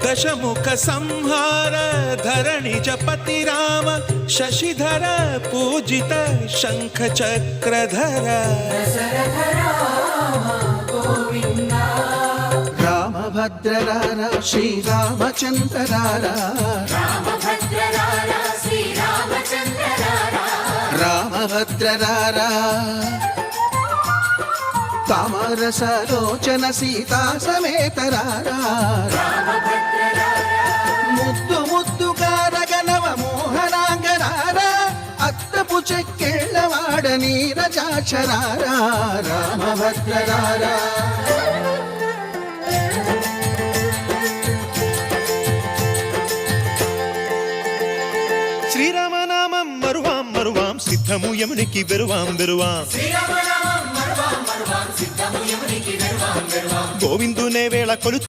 दशमुख संहार धरणिज पति राम शशिधर पूजित शंख चक्रधर रामभद्ररारा श्रीरामचन्द्ररारा रामभद्ररारा तामरसलोचन सीता समेतरारा मुद्दु मुद्दु कारगनव मोहनांगरारा अत्तपु चक्केळवाड नीरजाक्षरारा रामभद्ररारा శ్రీరామనామం మరువాం మరువాం సిద్ధము యమునికి వెరువాం వెరువాం గోవిందునే వేళ కొలు